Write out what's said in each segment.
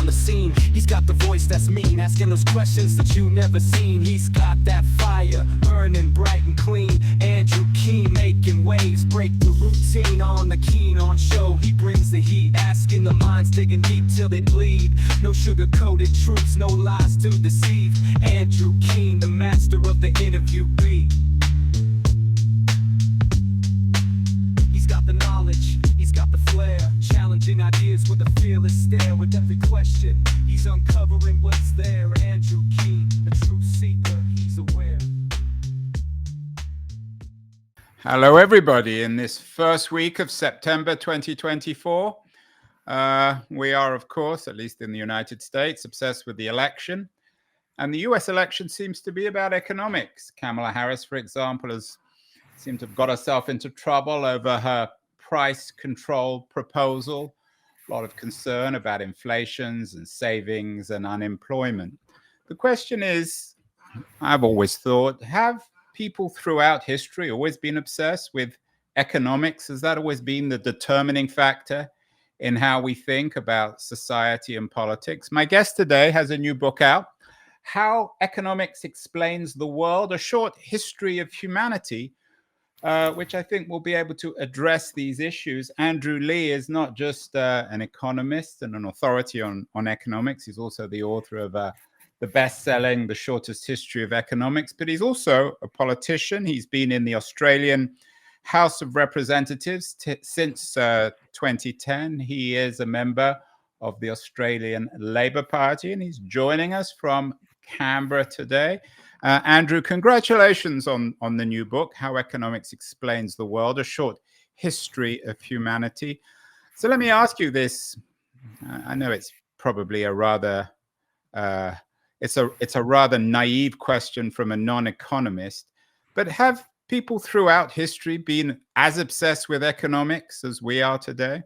the scene. He's got the voice that's mean, asking those questions that you never seen. He's got that fire, burning bright and clean. Andrew Keen making waves, break the routine on the Keen on show. He brings the heat, asking the minds, digging deep till they bleed. No sugar-coated truths, no lies to deceive. Andrew Keen, the master of the interview beat. He's got the knowledge, he's got the flair, challenging ideas with a fearless stare. With every question, he's uncovering what's there. Andrew Keen, a truth seeker, he's aware. Hello, everybody. In this first week of September 2024, we are, of course, at least in the United States, obsessed with the election. And the US election seems to be about economics. Kamala Harris, for example, has seemed to have got herself into trouble over her price control proposal. A lot of concern about inflations and savings and unemployment. The question is, I've always thought, have people throughout history always been obsessed with economics? Has that always been the determining factor in how we think about society and politics? My guest today has a new book out, How Economics Explains the World, a short history of humanity, which I think will be able to address these issues. Andrew Leigh is not just an economist and an authority on economics. He's also the author of the best-selling The Shortest History of Economics, but he's also a politician. He's been in the Australian House of Representatives since 2010. He is a member of the Australian Labor Party, and he's joining us from Canberra today. Andrew, congratulations on the new book, How Economics Explains the World, a short history of humanity. So let me ask you this. I know it's probably a rather it's a rather naive question from a non-economist, but have people throughout history been as obsessed with economics as we are today?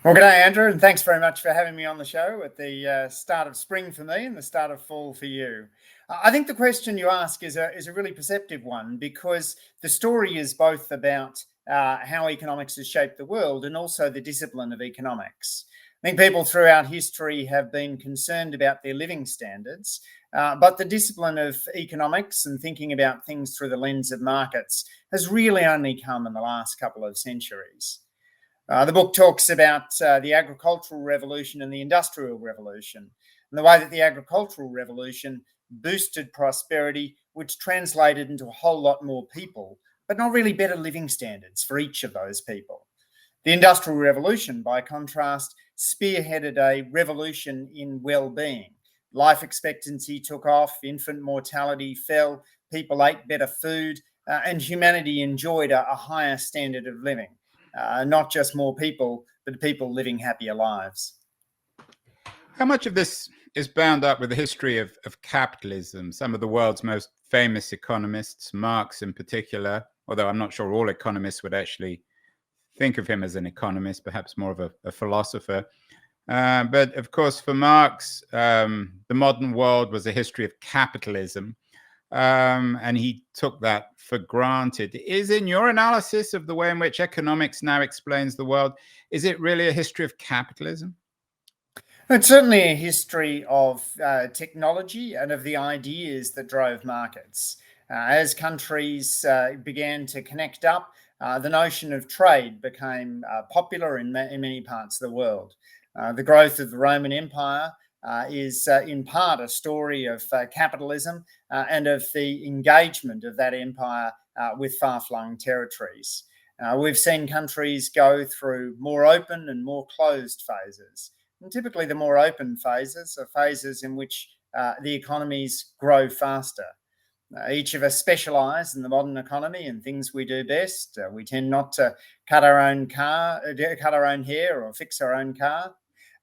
Well, good day, Andrew, and thanks very much for having me on the show at the start of spring for me and the start of fall for you. I think the question you ask is a really perceptive one, because the story is both about how economics has shaped the world and also the discipline of economics. I think people throughout history have been concerned about their living standards, but the discipline of economics and thinking about things through the lens of markets has really only come in the last couple of centuries. The book talks about the agricultural revolution and the industrial revolution, and the way that the agricultural revolution boosted prosperity, which translated into a whole lot more people, but not really better living standards for each of those people. The Industrial Revolution, by contrast, spearheaded a revolution in well-being. Life expectancy took off, infant mortality fell, people ate better food, and humanity enjoyed a higher standard of living. Not just more people, but people living happier lives. How much of this is bound up with the history of capitalism? Some of the world's most famous economists, Marx in particular, although I'm not sure all economists would actually think of him as an economist, perhaps more of a philosopher. But of course, for Marx, the modern world was a history of capitalism. And he took that for granted. Is, in your analysis of the way in which economics now explains the world, is it really a history of capitalism? It's certainly a history of technology and of the ideas that drove markets. As countries began to connect up, the notion of trade became popular in many parts of the world. The growth of the Roman Empire is in part a story of capitalism and of the engagement of that empire with far-flung territories. We've seen countries go through more open and more closed phases. And typically the more open phases are phases in which the economies grow faster. Each of us specialise in the modern economy and things we do best. We tend not to cut our own hair or fix our own car.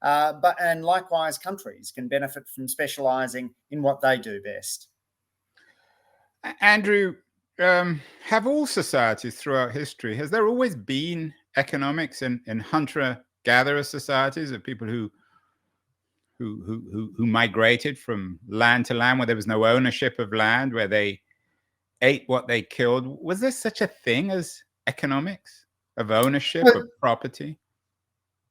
And likewise, countries can benefit from specialising in what they do best. Andrew, have all societies throughout history, has there always been economics in hunter-gatherer societies of people who migrated from land to land, where there was no ownership of land, where they ate what they killed? Was there such a thing as economics of ownership of property?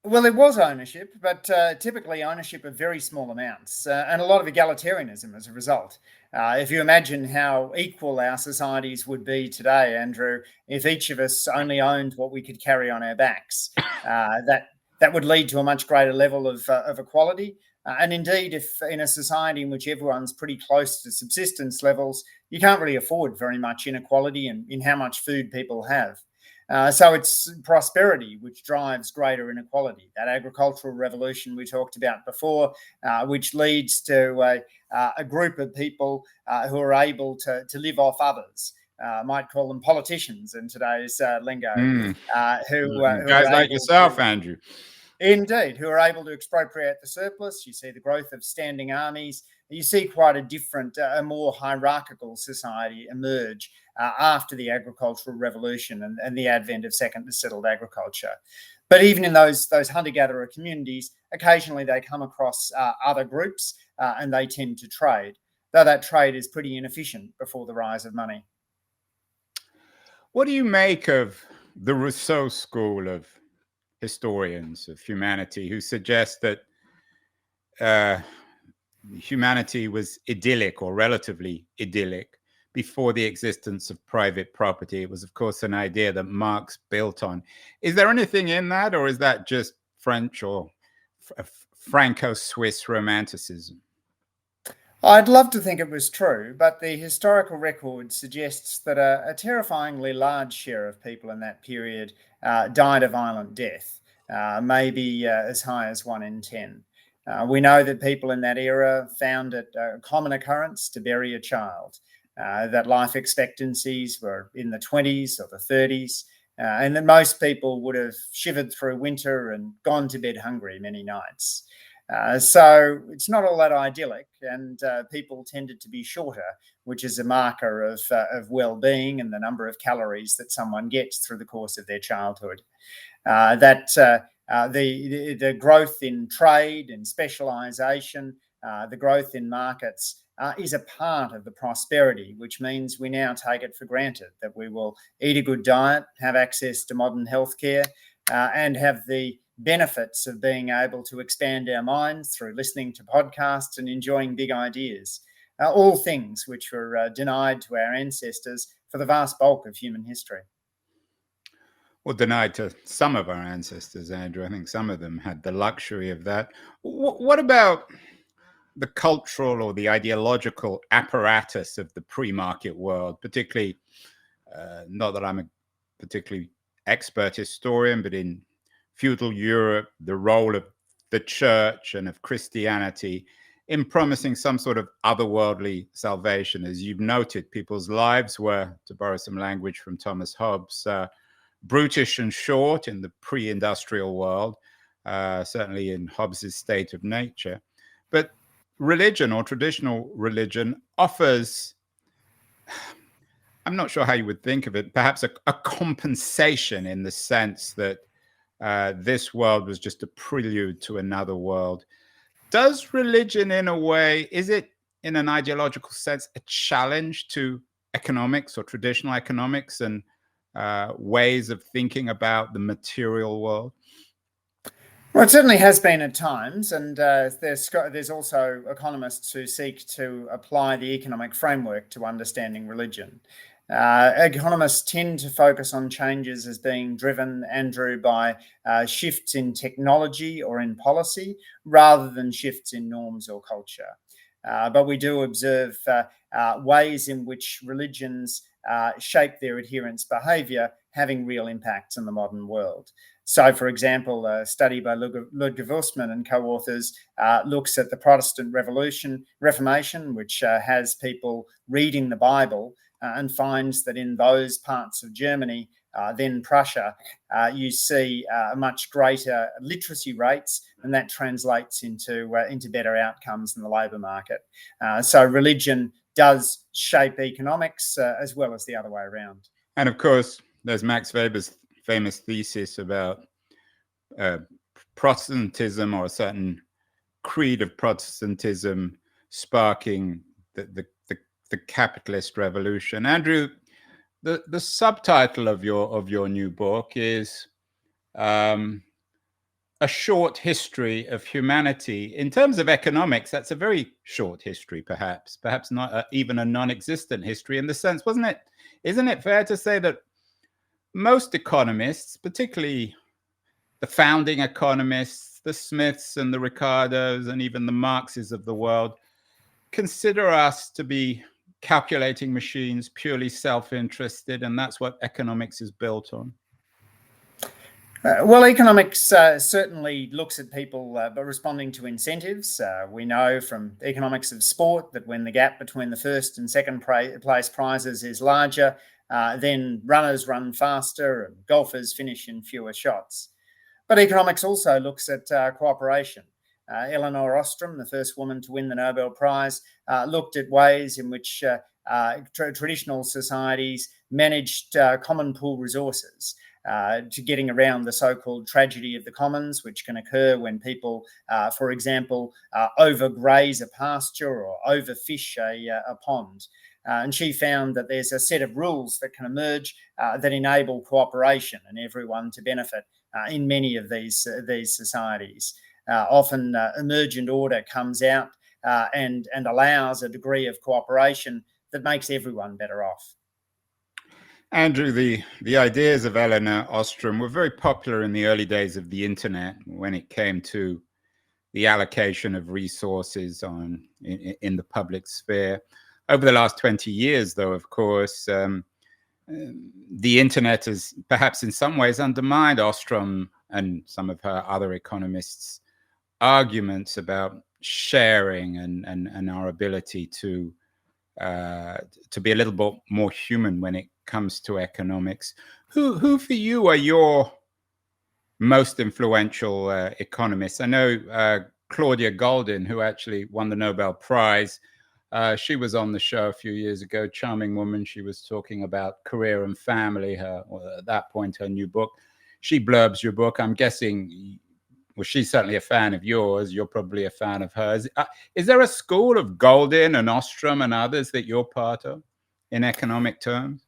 Well, it was ownership, but typically ownership of very small amounts and a lot of egalitarianism as a result. If you imagine how equal our societies would be today, Andrew, if each of us only owned what we could carry on our backs, that would lead to a much greater level of equality. And indeed, if in a society in which everyone's pretty close to subsistence levels, you can't really afford very much inequality in how much food people have. So it's prosperity which drives greater inequality. That agricultural revolution we talked about before, which leads to a group of people who are able to live off others. Might call them politicians in today's lingo, who Guys are like able yourself, to, Andrew. indeed, who are able to expropriate the surplus. You see the growth of standing armies. You see quite a different, a more hierarchical society emerge after the agricultural revolution and the advent of second settled agriculture. But even in those hunter-gatherer communities, occasionally they come across other groups and they tend to trade, though that trade is pretty inefficient before the rise of money. What do you make of the Rousseau school of historians of humanity who suggest that humanity was idyllic or relatively idyllic before the existence of private property? It was, of course, an idea that Marx built on. Is there anything in that, or is that just French or Franco-Swiss romanticism? I'd love to think it was true, but the historical record suggests that a terrifyingly large share of people in that period died a violent death, maybe as high as 1 in 10. We know that people in that era found it a common occurrence to bury a child, that life expectancies were in the 20s or the 30s, and that most people would have shivered through winter and gone to bed hungry many nights. So it's not all that idyllic, and people tended to be shorter, which is a marker of well-being and the number of calories that someone gets through the course of their childhood. The growth in trade and specialisation, the growth in markets is a part of the prosperity, which means we now take it for granted that we will eat a good diet, have access to modern healthcare, and have the benefits of being able to expand our minds through listening to podcasts and enjoying big ideas. All things which were denied to our ancestors for the vast bulk of human history. Well, denied to some of our ancestors, Andrew. I think some of them had the luxury of that. What about the cultural or the ideological apparatus of the pre-market world, particularly, not that I'm a particularly expert historian, but in feudal Europe, the role of the church and of Christianity in promising some sort of otherworldly salvation? As you've noted, people's lives were, to borrow some language from Thomas Hobbes, brutish and short in the pre-industrial world, certainly in Hobbes's State of Nature. But religion, or traditional religion, offers, I'm not sure how you would think of it, perhaps a compensation, in the sense that this world was just a prelude to another world. Does religion, in a way, is it in an ideological sense a challenge to economics or traditional economics and ways of thinking about the material world? Well, it certainly has been at times, and there's also economists who seek to apply the economic framework to understanding religion. Economists tend to focus on changes as being driven, Andrew, by shifts in technology or in policy, rather than shifts in norms or culture. But we do observe ways in which religions shape their adherents' behaviour, having real impacts in the modern world. So, for example, a study by Ludger Wussmann and co-authors looks at the Protestant Reformation, which has people reading the Bible, and finds that in those parts of Germany, then Prussia, you see much greater literacy rates, and that translates into better outcomes in the labour market. So religion does shape economics as well as the other way around. And of course, there's Max Weber's famous thesis about Protestantism, or a certain creed of Protestantism, sparking the capitalist revolution. Andrew, the subtitle of your new book is a short history of humanity. In terms of economics, that's a very short history, perhaps not even a non-existent history in the sense, isn't it fair to say that most economists, particularly the founding economists, the Smiths and the Ricardos and even the Marxes of the world, consider us to be calculating machines, purely self-interested, and that's what economics is built on? Well, economics certainly looks at people responding to incentives. We know from economics of sport that when the gap between the first and second place prizes is larger, then runners run faster and golfers finish in fewer shots. But economics also looks at cooperation. Elinor Ostrom, the first woman to win the Nobel Prize, looked at ways in which traditional societies managed common pool resources. To getting around the so-called tragedy of the commons, which can occur when people, for example, overgraze a pasture or overfish a pond. And she found that there's a set of rules that can emerge that enable cooperation and everyone to benefit in many of these societies. Often emergent order comes out and allows a degree of cooperation that makes everyone better off. Andrew, the ideas of Elinor Ostrom were very popular in the early days of the internet when it came to the allocation of resources in the public sphere. Over the last 20 years, though, of course, the internet has perhaps in some ways undermined Ostrom and some of her other economists' arguments about sharing and our ability to be a little bit more human when it comes to economics. Who for you are your most influential economists? I know Claudia Goldin, who actually won the Nobel Prize. She was on the show a few years ago, charming woman. She was talking about career and family, at that point, her new book. She blurbs your book. I'm guessing, well, she's certainly a fan of yours. You're probably a fan of hers. Is there a school of Goldin and Ostrom and others that you're part of in economic terms?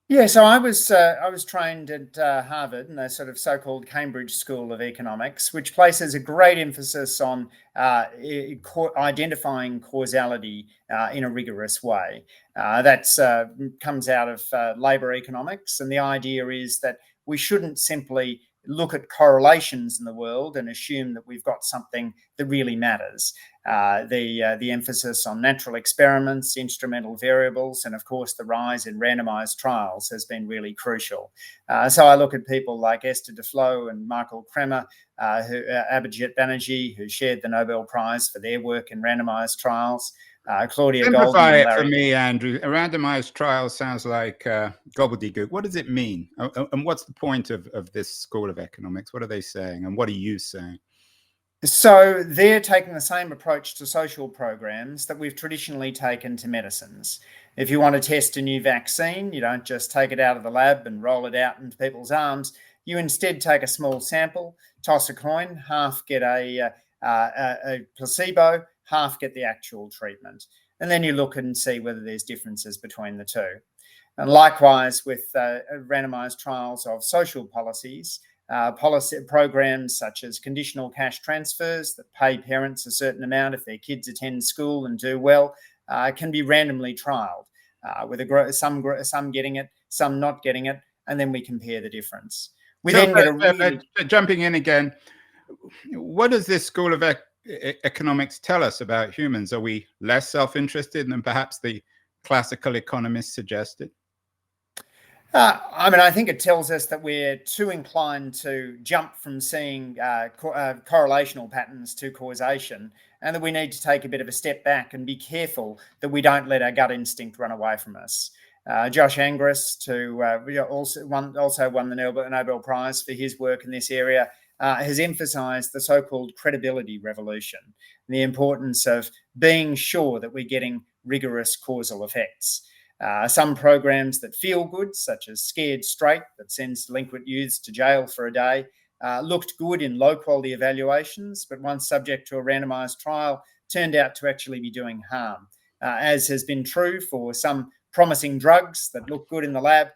Yeah, so I was trained at Harvard in the sort of so-called Cambridge School of Economics, which places a great emphasis on identifying causality in a rigorous way. That comes out of labour economics, and the idea is that we shouldn't simply look at correlations in the world and assume that we've got something that really matters. The emphasis on natural experiments, instrumental variables, and of course the rise in randomised trials has been really crucial. So I look at people like Esther Duflo and Michael Kremer, Abhijit Banerjee, who shared the Nobel Prize for their work in randomised trials. Claudia Simplify Goldin. it for me, Andrew. A randomized trial sounds like gobbledygook. What does it mean? And what's the point of this school of economics? What are they saying? And what are you saying? So they're taking the same approach to social programs that we've traditionally taken to medicines. If you want to test a new vaccine, you don't just take it out of the lab and roll it out into people's arms. You instead take a small sample, toss a coin, half get a placebo, half get the actual treatment. And then you look and see whether there's differences between the two. And likewise with randomized trials of social policies, policy programs such as conditional cash transfers that pay parents a certain amount if their kids attend school and do well, can be randomly trialed, with some getting it, some not getting it, and then we compare the difference. We then get a really... Jumping in again, what does this school of economics tell us about humans? Are we less self-interested than perhaps the classical economists suggested? I think it tells us that we're too inclined to jump from seeing correlational patterns to causation, and that we need to take a bit of a step back and be careful that we don't let our gut instinct run away from us. Josh Gans, who also won the Nobel Prize for his work in this area, has emphasised the so-called credibility revolution, the importance of being sure that we're getting rigorous causal effects. Some programs that feel good, such as Scared Straight, that sends delinquent youths to jail for a day, looked good in low-quality evaluations, but once subject to a randomised trial, turned out to actually be doing harm, as has been true for some promising drugs that look good in the lab,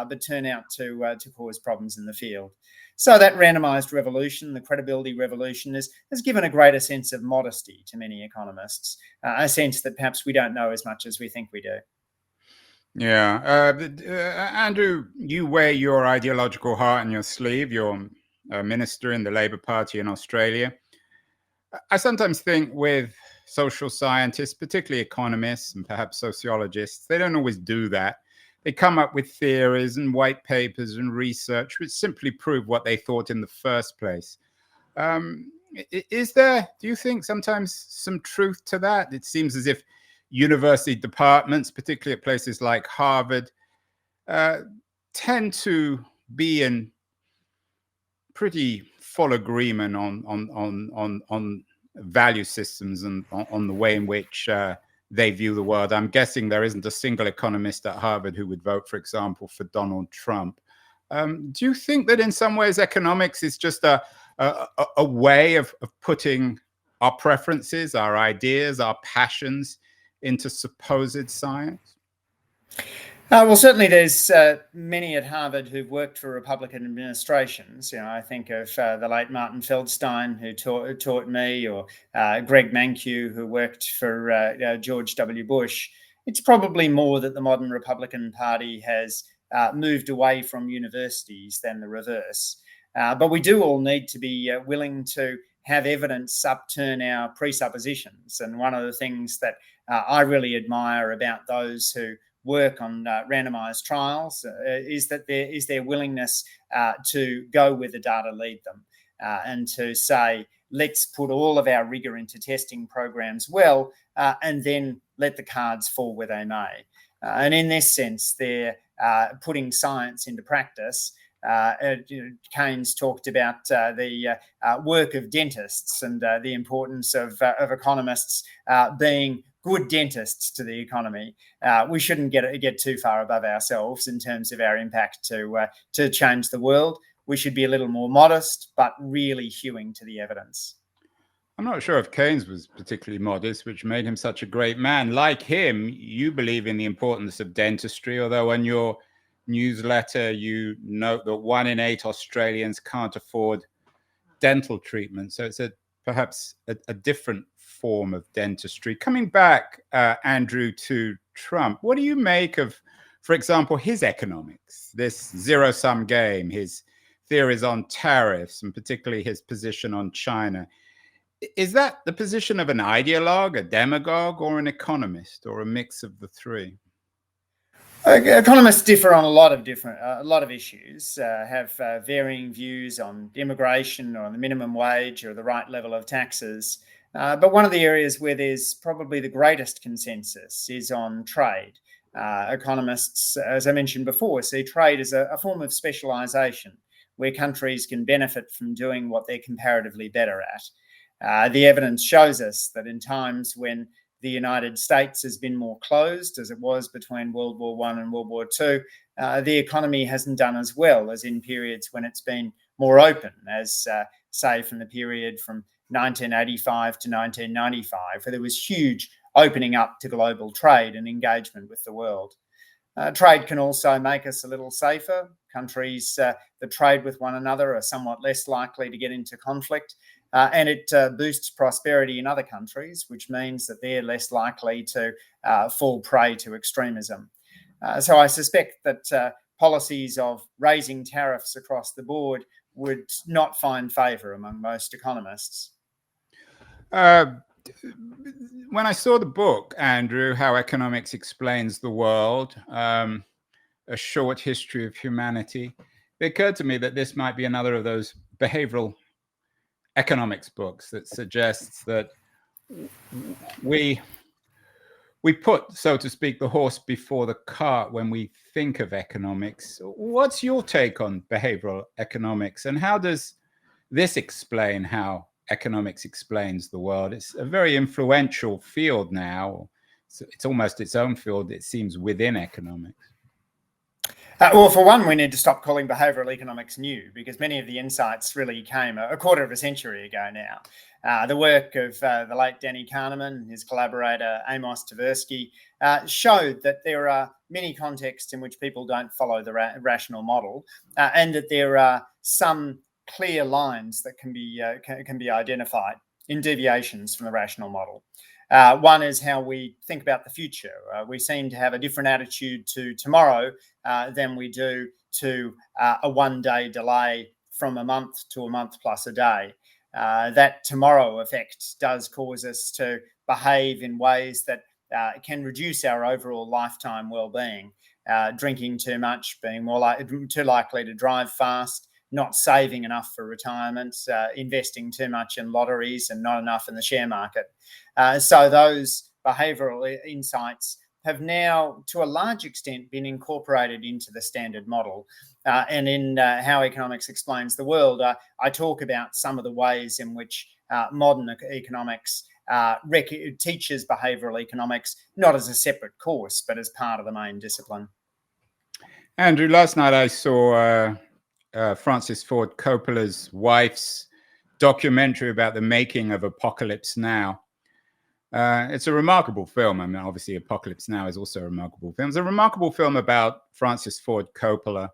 but turn out to cause problems in the field. So that randomised revolution, the credibility revolution, has given a greater sense of modesty to many economists, a sense that perhaps we don't know as much as we think we do. Yeah. Andrew, you wear your ideological heart on your sleeve. You're a minister in the Labour Party in Australia. I sometimes think with social scientists, particularly economists and perhaps sociologists, they don't always do that. They come up with theories and white papers and research which simply prove what they thought in the first place. Do you think sometimes some truth to that? It seems as if university departments, particularly at places like Harvard, tend to be in pretty full agreement on value systems and on the way in which they view the world. I'm guessing there isn't a single economist at Harvard who would vote, for example, for Donald Trump. Do you think that in some ways economics is just a way of putting our preferences, our ideas, our passions into supposed science? Well, certainly there's many at Harvard who've worked for Republican administrations. I think of the late Martin Feldstein, who taught me, or Greg Mankiw, who worked for George W. Bush. It's probably more that the modern Republican Party has moved away from universities than the reverse. But we do all need to be willing to have evidence upturn our presuppositions. And one of the things that I really admire about those who work on randomised trials is their willingness to go where the data lead them and to say, let's put all of our rigour into testing programs and then let the cards fall where they may. And in this sense, they're putting science into practice. Keynes talked about the work of dentists and the importance of economists being good dentists to the economy. We shouldn't get too far above ourselves in terms of our impact to change the world. We should be a little more modest, but really hewing to the evidence. I'm not sure if Keynes was particularly modest, which made him such a great man. Like him, you believe in the importance of dentistry, although on your newsletter, you note that 1 in 8 Australians can't afford dental treatment. So it's perhaps a different form of dentistry. Coming back, Andrew, to Trump, what do you make of, for example, his economics, this zero-sum game, his theories on tariffs, and particularly his position on China? Is that the position of an ideologue, a demagogue, or an economist, or a mix of the three? Economists differ on a lot of issues, have varying views on immigration or on the minimum wage or the right level of taxes. But one of the areas where there's probably the greatest consensus is on trade. Economists, as I mentioned before, see trade as a form of specialisation where countries can benefit from doing what they're comparatively better at. The evidence shows us that in times when the United States has been more closed, as it was between World War I and World War II, the economy hasn't done as well as in periods when it's been more open, as say from the period from 1985 to 1995, where there was huge opening up to global trade and engagement with the world. Trade can also make us a little safer. Countries that trade with one another are somewhat less likely to get into conflict. And it boosts prosperity in other countries, which means that they're less likely to fall prey to extremism. So I suspect that policies of raising tariffs across the board would not find favour among most economists. When I saw the book, Andrew, How Economics Explains the World, A Short History of Humanity, it occurred to me that this might be another of those behavioral economics books that suggests that we put, so to speak, the horse before the cart when we think of economics. What's your take on behavioral economics, and how does this explain how economics explains the world? It's a very influential field now. It's almost its own field, it seems, within economics. Well, for one, we need to stop calling behavioural economics new, because many of the insights really came a quarter of a century ago now. The work of the late Danny Kahneman and his collaborator Amos Tversky showed that there are many contexts in which people don't follow the rational model, and that there are some clear lines that can be identified in deviations from the rational model. One is how we think about the future. We seem to have a different attitude to tomorrow than we do to a one-day delay from a month to a month plus a day. That tomorrow effect does cause us to behave in ways that can reduce our overall lifetime well-being. Drinking too much, being too likely to drive fast, not saving enough for retirement, investing too much in lotteries and not enough in the share market. So those behavioural insights have now, to a large extent, been incorporated into the standard model. And in How Economics Explains the World, I talk about some of the ways in which modern economics teaches behavioural economics, not as a separate course, but as part of the main discipline. Andrew, last night I saw Francis Ford Coppola's wife's documentary about the making of Apocalypse Now. It's a remarkable film. I mean, obviously, Apocalypse Now is also a remarkable film. It's a remarkable film about Francis Ford Coppola.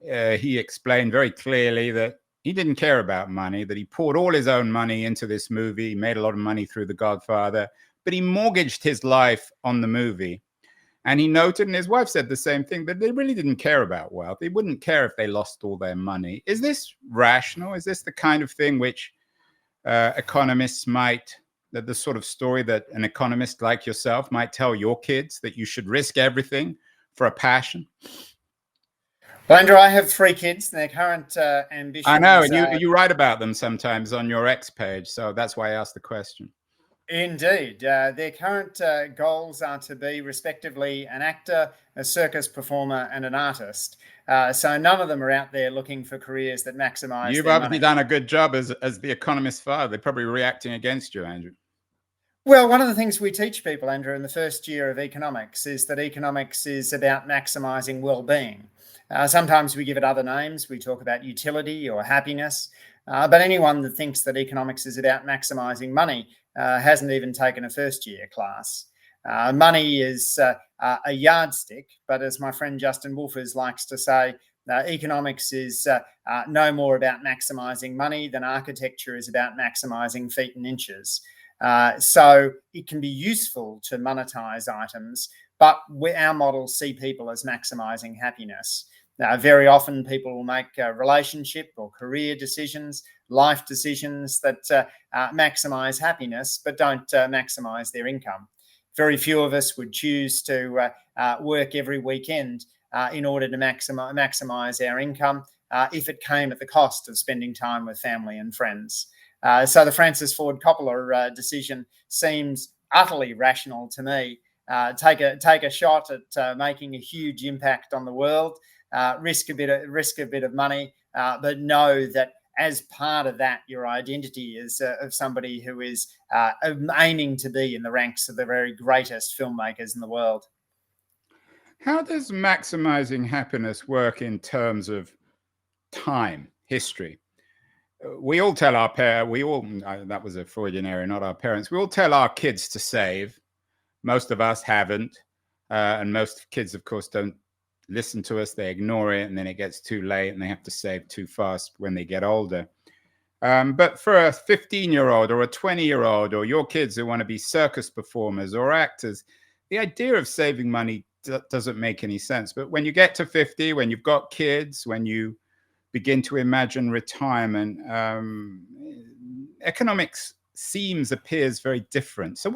He explained very clearly that he didn't care about money, that he poured all his own money into this movie, made a lot of money through The Godfather, but he mortgaged his life on the movie. And he noted, and his wife said the same thing, that they really didn't care about wealth. They wouldn't care if they lost all their money. Is this rational? Is this the kind of thing which economists might, that the sort of story that an economist like yourself might tell your kids, that you should risk everything for a passion? Well, Andrew, I have 3 kids. Their current ambitions... I know, and you write about them sometimes on your X page, so that's why I asked the question. Indeed. Their current goals are to be, respectively, an actor, a circus performer, and an artist. So none of them are out there looking for careers that maximise You've their obviously money. done a good job as the economist's father. They're probably reacting against you, Andrew. Well, one of the things we teach people, Andrew, in the first year of economics is that economics is about maximising well-being. Sometimes we give it other names. We talk about utility or happiness. But anyone that thinks that economics is about maximising money hasn't even taken a first-year class. Money is a yardstick, but as my friend Justin Wolfers likes to say, economics is no more about maximising money than architecture is about maximising feet and inches. So it can be useful to monetize items, but our models see people as maximising happiness. Very often people will make relationship or career decisions, life decisions that maximise happiness, but don't maximise their income. Very few of us would choose to work every weekend in order to maximise our income if it came at the cost of spending time with family and friends. So the Francis Ford Coppola decision seems utterly rational to me. Take a shot at making a huge impact on the world. Risk a bit of money, but know that as part of that, your identity is of somebody who is aiming to be in the ranks of the very greatest filmmakers in the world. How does maximizing happiness work in terms of time, history? We all tell our parents, that was a Freudian area, not our parents. We all tell our kids to save. Most of us haven't. And most kids, of course, don't listen to us. They ignore it, and then it gets too late and they have to save too fast when they get older. But for a 15-year-old or a 20-year-old or your kids who want to be circus performers or actors, the idea of saving money doesn't make any sense. But when you get to 50, when you've got kids, when you begin to imagine retirement, economics appears very different. So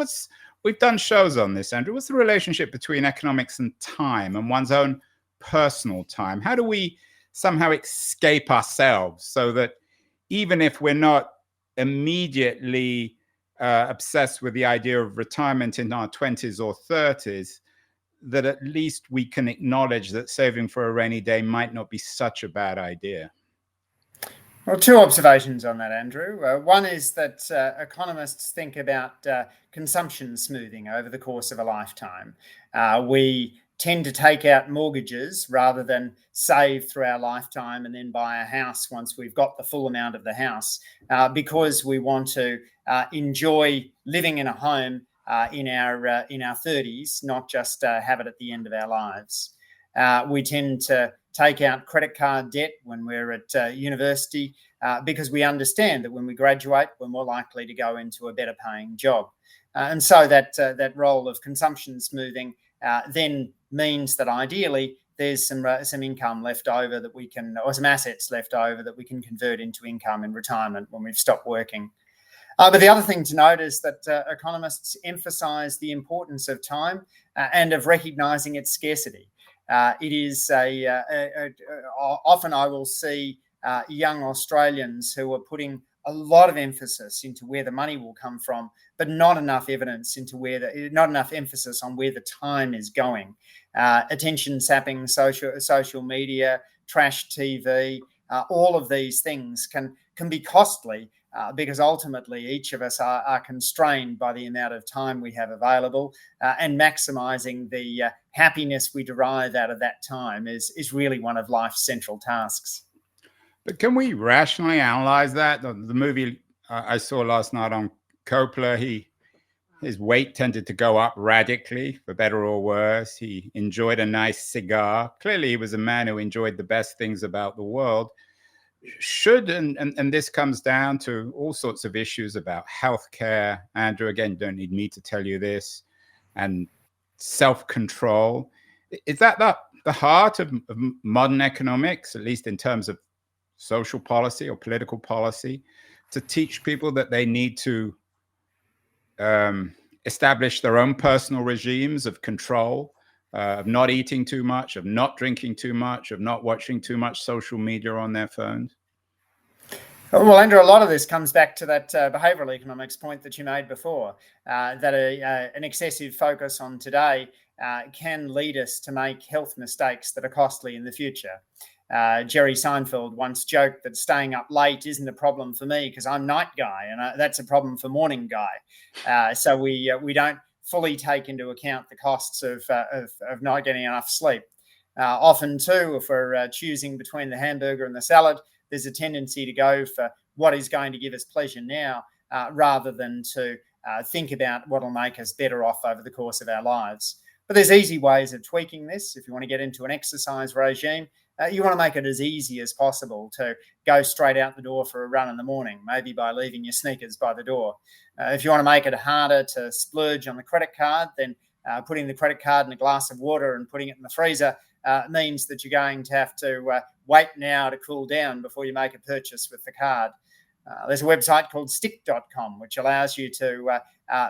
we've done shows on this, Andrew. What's the relationship between economics and time and one's own personal time? How do we somehow escape ourselves so that even if we're not immediately obsessed with the idea of retirement in our 20s or 30s, that at least we can acknowledge that saving for a rainy day might not be such a bad idea? Well, 2 observations on that, Andrew. One is that economists think about consumption smoothing over the course of a lifetime. We tend to take out mortgages rather than save through our lifetime and then buy a house once we've got the full amount of the house, because we want to enjoy living in a home in our 30s, not just have it at the end of our lives. We tend to take out credit card debt when we're at university because we understand that when we graduate, we're more likely to go into a better paying job. And so that role of consumption smoothing then means that ideally there's some income left over that we can, or some assets left over that we can convert into income in retirement when we've stopped working. But the other thing to note is that economists emphasise the importance of time and of recognising its scarcity. It is often I will see young Australians who are putting a lot of emphasis into where the money will come from, but not enough evidence not enough emphasis on where the time is going. Attention sapping, social media, trash TV, all of these things can be costly because ultimately each of us are constrained by the amount of time we have available, and maximising the happiness we derive out of that time is really one of life's central tasks. But can we rationally analyze that? The movie I saw last night on Coppola, his weight tended to go up radically, for better or worse. He enjoyed a nice cigar. Clearly, he was a man who enjoyed the best things about the world. And this comes down to all sorts of issues about healthcare. Andrew, again, you don't need me to tell you this, and self-control. Is that the heart of modern economics, at least in terms of social policy or political policy, to teach people that they need to establish their own personal regimes of control, of not eating too much, of not drinking too much, of not watching too much social media on their phones? Well, Andrew, a lot of this comes back to that behavioural economics point that you made before, that an excessive focus on today can lead us to make health mistakes that are costly in the future. Jerry Seinfeld once joked that staying up late isn't a problem for me because I'm night guy, and that's a problem for morning guy. So we don't fully take into account the costs of not getting enough sleep. Often too, if we're choosing between the hamburger and the salad, there's a tendency to go for what is going to give us pleasure now, rather than to think about what will make us better off over the course of our lives. But there's easy ways of tweaking this. If you want to get into an exercise regime, you want to make it as easy as possible to go straight out the door for a run in the morning, maybe by leaving your sneakers by the door. If you want to make it harder to splurge on the credit card, then putting the credit card in a glass of water and putting it in the freezer means that you're going to have to wait an hour to cool down before you make a purchase with the card. There's a website called stick.com, which allows you to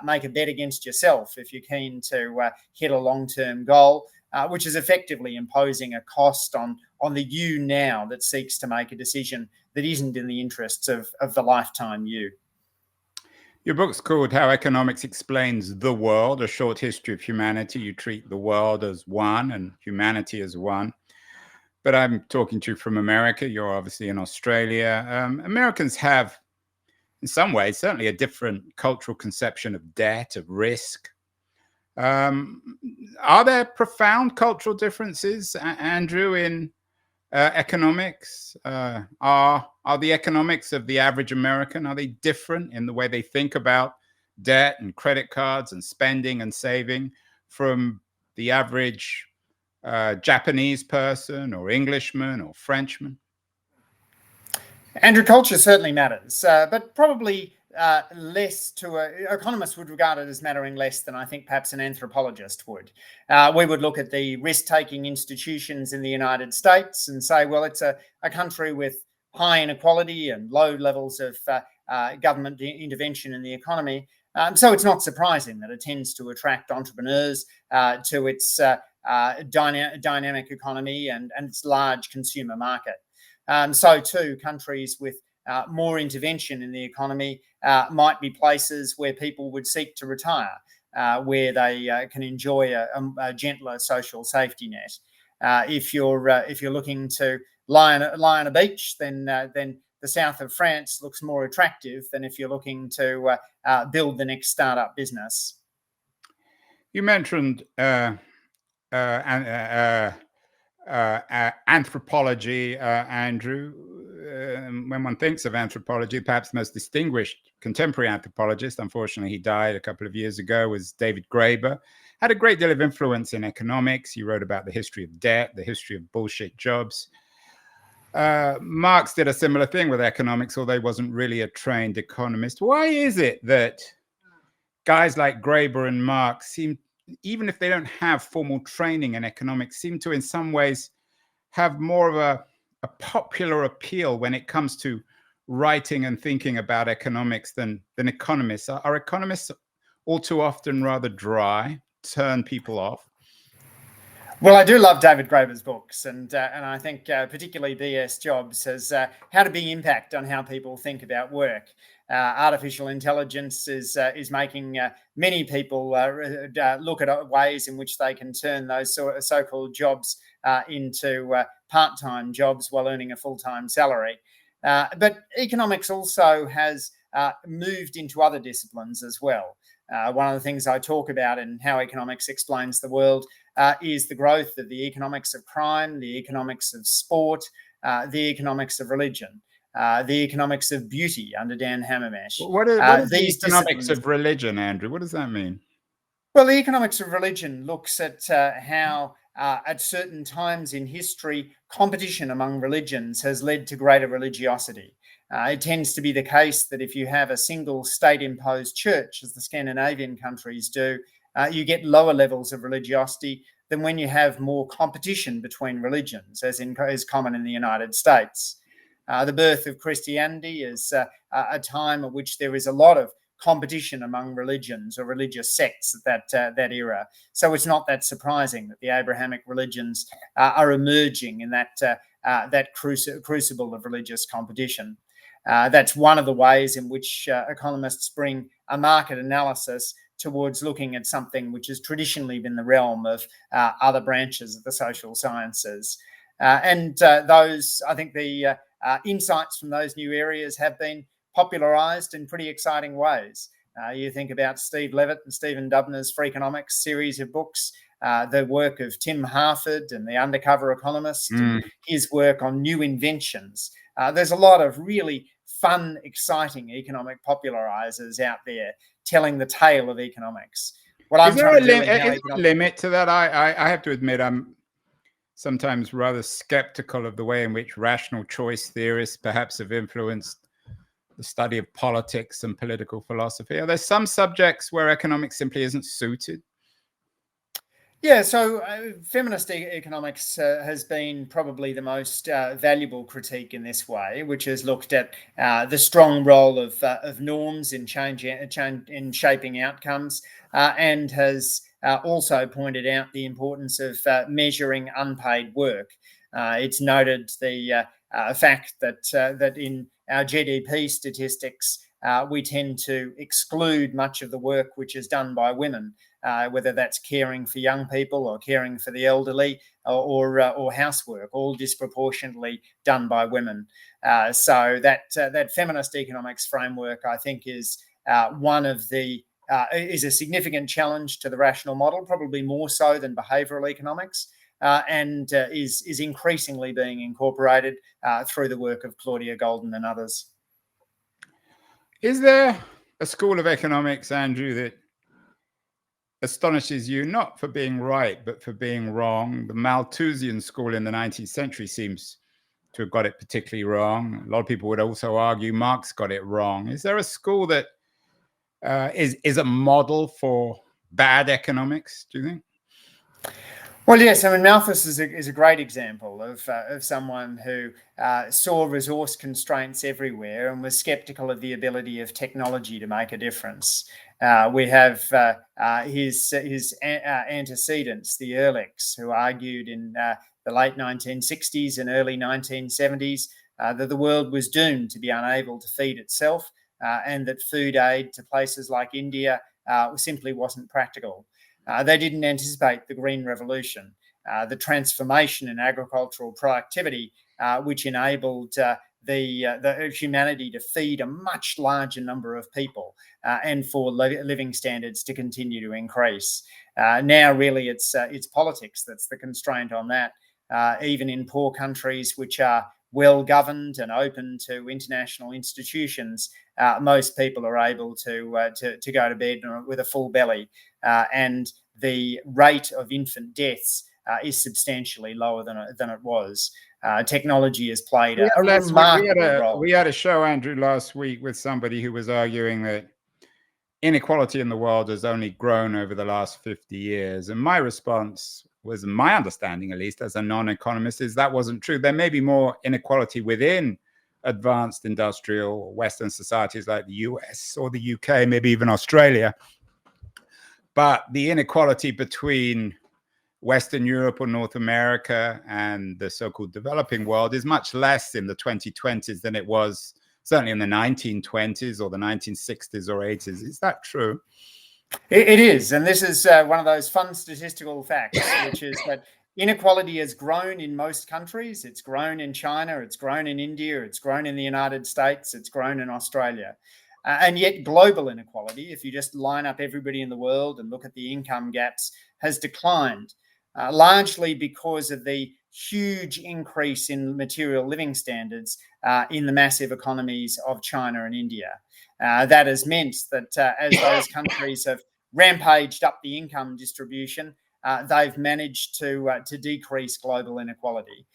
make a bet against yourself if you're keen to hit a long-term goal, which is effectively imposing a cost on the you now that seeks to make a decision that isn't in the interests of the lifetime you. Your book's called How Economics Explains the World, A Short History of Humanity. You treat the world as one and humanity as one. But I'm talking to you from America. You're obviously in Australia. Americans have, in some ways, certainly a different cultural conception of debt, of risk. Are there profound cultural differences, Andrew, in economics? Are the economics of the average American, are they different in the way they think about debt and credit cards and spending and saving from the average Japanese person or Englishman or Frenchman? Andrew, culture certainly matters, but probably less to economists would regard it as mattering less than I think perhaps an anthropologist would. We would look at the risk-taking institutions in the United States and say, well, it's a country with high inequality and low levels of government intervention in the economy. So it's not surprising that it tends to attract entrepreneurs to its dynamic economy and its large consumer market. So too, countries with more intervention in the economy might be places where people would seek to retire, where they can enjoy a gentler social safety net. If you're looking to lie on a beach, then the south of France looks more attractive than if you're looking to build the next startup business. You mentioned anthropology, Andrew. When one thinks of anthropology, perhaps the most distinguished contemporary anthropologist, unfortunately he died a couple of years ago, was David Graeber. Had a great deal of influence in economics. He wrote about the history of debt, the history of bullshit jobs. Marx did a similar thing with economics, although he wasn't really a trained economist. Why is it that guys like Graeber and Marx seem, even if they don't have formal training in economics, seem to in some ways have more of a popular appeal when it comes to writing and thinking about economics than economists? Are economists all too often rather dry, turn people off? Well, I do love David Graeber's books, and I think particularly B.S. Jobs has had a big impact on how people think about work. Artificial intelligence is making many people look at ways in which they can turn those so-called jobs into part-time jobs while earning a full-time salary. But economics also has moved into other disciplines as well. One of the things I talk about in How Economics Explains the World is the growth of the economics of crime, the economics of sport, the economics of religion, the economics of beauty under Dan Hammermesh. What is the economics of religion, Andrew? What does that mean? Well, the economics of religion looks at how at certain times in history, competition among religions has led to greater religiosity. It tends to be the case that if you have a single state-imposed church, as the Scandinavian countries do, you get lower levels of religiosity than when you have more competition between religions, as common in the United States. The birth of Christianity is a time at which there is a lot of competition among religions or religious sects at that era. So it's not that surprising that the Abrahamic religions are emerging in that crucible of religious competition. That's one of the ways in which economists bring a market analysis towards looking at something which has traditionally been the realm of other branches of the social sciences. Those, I think the insights from those new areas have been popularized in pretty exciting ways. You think about Steve Levitt and Stephen Dubner's Freakonomics series of books, the work of Tim Harford and the Undercover Economist, and his work on new inventions. There's a lot of really fun, exciting economic popularizers out there telling the tale of economics. Is there a limit to that? I have to admit, I'm sometimes rather skeptical of the way in which rational choice theorists perhaps have influenced the study of politics and political philosophy. Are there some subjects where economics simply isn't suited? Yeah, so feminist economics has been probably the most valuable critique in this way, which has looked at the strong role of norms in shaping outcomes, and has also pointed out the importance of measuring unpaid work. It's noted the fact that in our GDP statistics, we tend to exclude much of the work which is done by women, whether that's caring for young people or caring for the elderly or housework, all disproportionately done by women. So that feminist economics framework, I think, is one of the is a significant challenge to the rational model, probably more so than behavioural economics, and is increasingly being incorporated through the work of Claudia Golden and others. Is there a school of economics, Andrew, that astonishes you, not for being right, but for being wrong? The Malthusian school in the 19th century seems to have got it particularly wrong. A lot of people would also argue Marx got it wrong. Is there a school that is a model for bad economics, do you think? Well, yes. I mean, Malthus is a great example of someone who saw resource constraints everywhere and was skeptical of the ability of technology to make a difference. We have his antecedents, the Ehrlichs, who argued in the late 1960s and early 1970s that the world was doomed to be unable to feed itself, and that food aid to places like India simply wasn't practical. They didn't anticipate the Green Revolution, the transformation in agricultural productivity, which enabled the humanity to feed a much larger number of people and for living standards to continue to increase. Now, really, it's politics that's the constraint on that. Even in poor countries which are well governed and open to international institutions, most people are able to go to bed with a full belly, and the rate of infant deaths is substantially lower than it was. technology has played a remarkable role. We had a show, Andrew, last week with somebody who was arguing that inequality in the world has only grown over the last 50 years. And my response was, my understanding, at least as a non-economist, is that wasn't true. There may be more inequality within advanced industrial Western societies like the US or the UK, maybe even Australia. But the inequality between Western Europe or North America and the so-called developing world is much less in the 2020s than it was certainly in the 1920s or the 1960s or 80s. Is that true? It is. And this is one of those fun statistical facts, which is that inequality has grown in most countries. It's grown in China, it's grown in India, it's grown in the United States, it's grown in Australia. And yet global inequality, if you just line up everybody in the world and look at the income gaps, has declined, largely because of the huge increase in material living standards in the massive economies of China and India. That has meant that as those countries have rampaged up the income distribution, they've managed to decrease global inequality.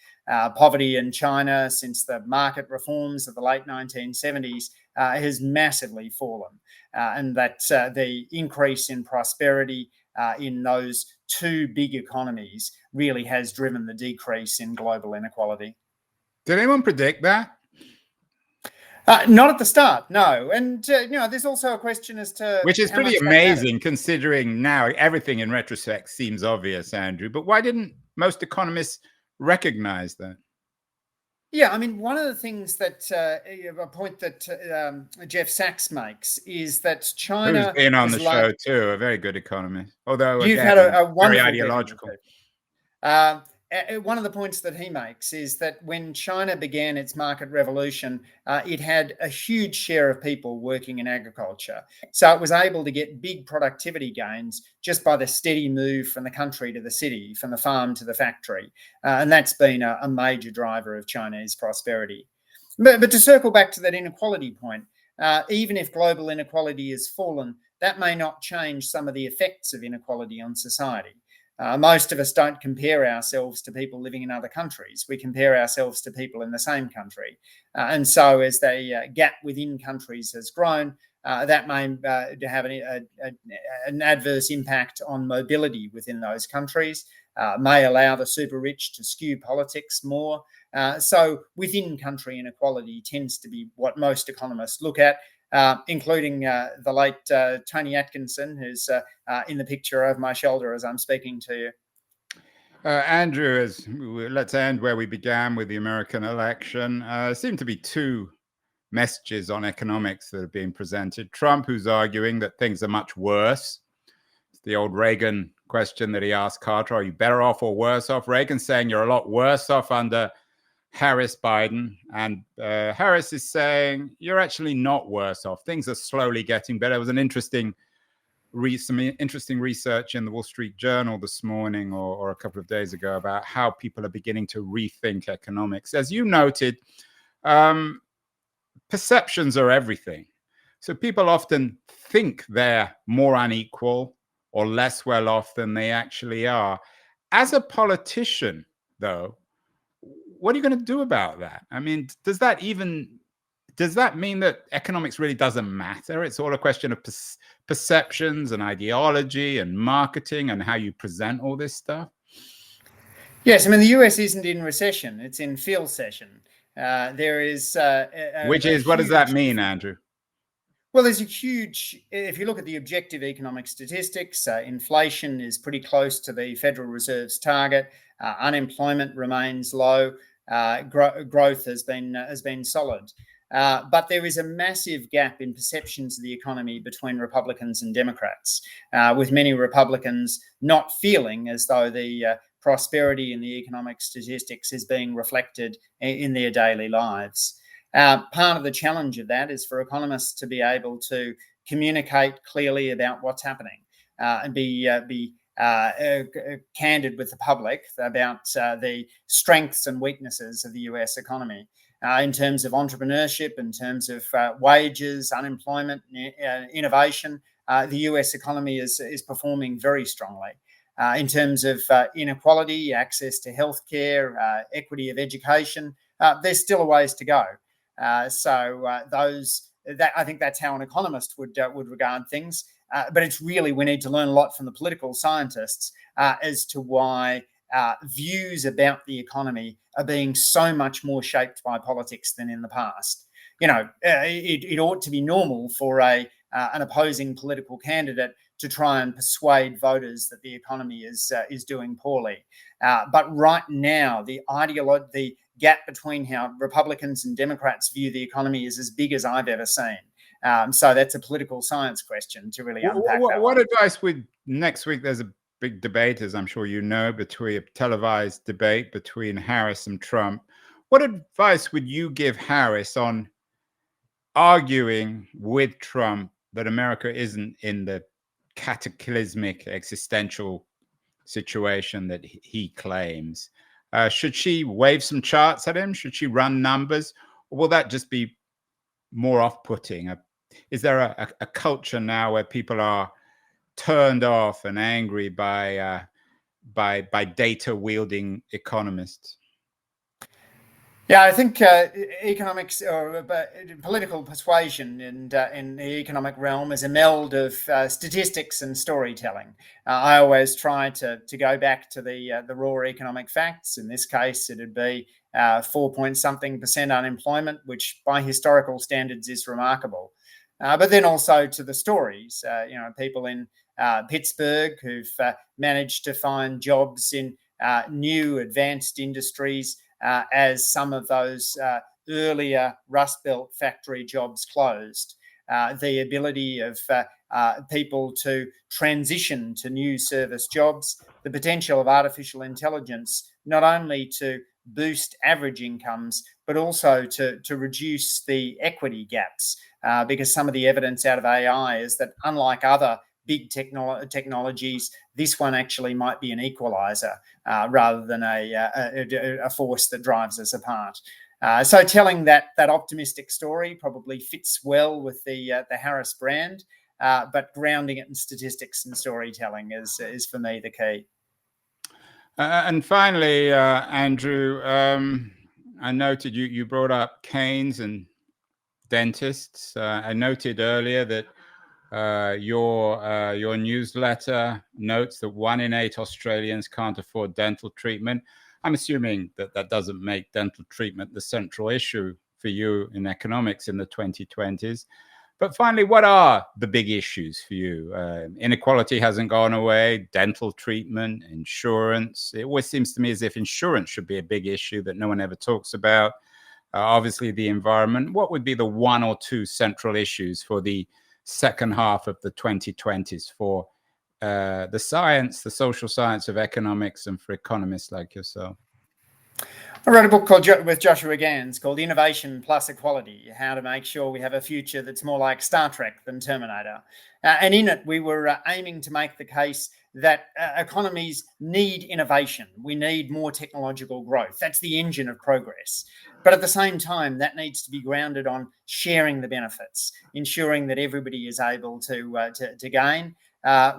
Poverty in China since the market reforms of the late 1970s has massively fallen, and that the increase in prosperity in those two big economies really has driven the decrease in global inequality. Did anyone predict that? Not at the start, no. And, there's also a question as to... Which is pretty amazing considering now everything in retrospect seems obvious, Andrew. But why didn't most economists recognize that? Yeah, I mean, one of the things that a point that Jeff Sachs makes is that China... Who's been on the show too, a very good economist. Although, you've again, had a wonderful... very ideological. One of the points that he makes is that when China began its market revolution, it had a huge share of people working in agriculture. So it was able to get big productivity gains just by the steady move from the country to the city, from the farm to the factory. And that's been a major driver of Chinese prosperity. But to circle back to that inequality point, even if global inequality has fallen, that may not change some of the effects of inequality on society. Most of us don't compare ourselves to people living in other countries. We compare ourselves to people in the same country. And so as the gap within countries has grown, that may have an adverse impact on mobility within those countries, may allow the super rich to skew politics more. So within country inequality tends to be what most economists look at, including the late Tony Atkinson, who's in the picture over my shoulder as I'm speaking to you. Andrew, let's end where we began with the American election. Seem to be two messages on economics that have been presented. Trump, who's arguing that things are much worse. It's the old Reagan question that he asked Carter, are you better off or worse off? Reagan saying you're a lot worse off under Harris Biden, and Harris is saying you're actually not worse off. Things are slowly getting better. There was an some interesting research in the Wall Street Journal this morning or a couple of days ago about how people are beginning to rethink economics. As you noted, perceptions are everything. So people often think they're more unequal or less well off than they actually are. As a politician, though, what are you going to do about that? I mean, does that mean that economics really doesn't matter? It's all a question of perceptions and ideology and marketing and how you present all this stuff? Yes, I mean, the US isn't in recession, it's in field session. There is... what does that mean, Andrew? Well, there's a huge, if you look at the objective economic statistics, inflation is pretty close to the Federal Reserve's target. Unemployment remains low. Growth has been solid. But there is a massive gap in perceptions of the economy between Republicans and Democrats, with many Republicans not feeling as though the prosperity in the economic statistics is being reflected in their daily lives. Part of the challenge of that is for economists to be able to communicate clearly about what's happening and be candid with the public about the strengths and weaknesses of the US economy in terms of entrepreneurship, in terms of wages, unemployment, innovation. The US economy is performing very strongly. In terms of inequality, access to healthcare, equity of education, there's still a ways to go. I think that's how an economist would regard things. But it's really, we need to learn a lot from the political scientists as to why views about the economy are being so much more shaped by politics than in the past. It ought to be normal for an opposing political candidate to try and persuade voters that the economy is doing poorly. But right now, the gap between how Republicans and Democrats view the economy is as big as I've ever seen. So that's a political science question to really unpack. What advice would next week? There's a big debate, as I'm sure you know, between a televised debate between Harris and Trump. What advice would you give Harris on arguing with Trump that America isn't in the cataclysmic existential situation that he claims? Should she wave some charts at him? Should she run numbers? Or will that just be more off-putting? Is there a culture now where people are turned off and angry by data-wielding economists? Yeah, I think economics or political persuasion in the economic realm is a meld of statistics and storytelling. I always try to go back to the raw economic facts. In this case, it'd be 4-point-something% unemployment, which by historical standards is remarkable. But then also to the stories, people in Pittsburgh who've managed to find jobs in new advanced industries, as some of those earlier Rust Belt factory jobs closed. The ability of people to transition to new service jobs, the potential of artificial intelligence, not only to boost average incomes, but also to reduce the equity gaps, because some of the evidence out of AI is that unlike other big technologies, this one actually might be an equalizer rather than a force that drives us apart. So telling that optimistic story probably fits well with the Harris brand, but grounding it in statistics and storytelling is for me the key. And finally, Andrew, I noted you brought up canes and dentists. I noted earlier that your newsletter notes that 1 in 8 Australians can't afford dental treatment. I'm assuming that doesn't make dental treatment the central issue for you in economics in the 2020s. But finally, what are the big issues for you? Inequality hasn't gone away, dental treatment, insurance. It always seems to me as if insurance should be a big issue that no one ever talks about. Obviously, the environment. What would be the 1 or 2 central issues for the second half of the 2020s for the science, the social science of economics, and for economists like yourself? I wrote a book with Joshua Gans called Innovation Plus Equality, how to make sure we have a future that's more like Star Trek than Terminator. And in it, we were aiming to make the case that economies need innovation. We need more technological growth. That's the engine of progress. But at the same time, that needs to be grounded on sharing the benefits, ensuring that everybody is able to gain.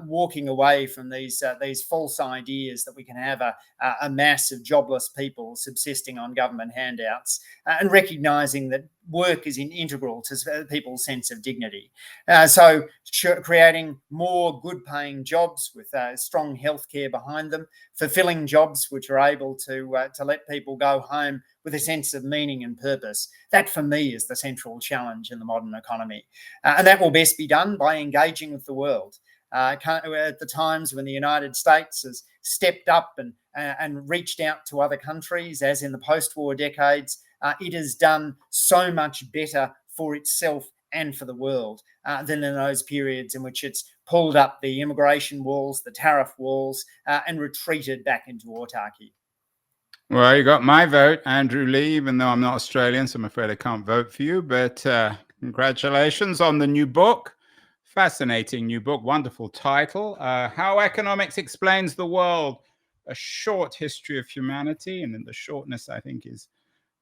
Walking away from these false ideas that we can have a mass of jobless people subsisting on government handouts, and recognising that work is integral to people's sense of dignity. So creating more good-paying jobs with strong healthcare behind them, fulfilling jobs which are able to let people go home with a sense of meaning and purpose. That, for me, is the central challenge in the modern economy. And that will best be done by engaging with the world. At the times when the United States has stepped up and reached out to other countries, as in the post-war decades, it has done so much better for itself and for the world than in those periods in which it's pulled up the immigration walls, the tariff walls, and retreated back into autarky. Well, you got my vote, Andrew Leigh, even though I'm not Australian, so I'm afraid I can't vote for you. But congratulations on the new book. Fascinating new book, wonderful title. How Economics Explains the World, a short history of humanity. And the shortness, I think, is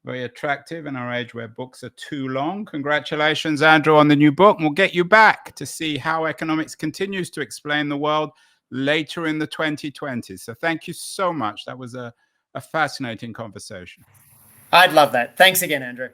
very attractive in our age where books are too long. Congratulations, Andrew, on the new book. We'll get you back to see how economics continues to explain the world later in the 2020s. So thank you so much. That was a fascinating conversation. I'd love that. Thanks again, Andrew.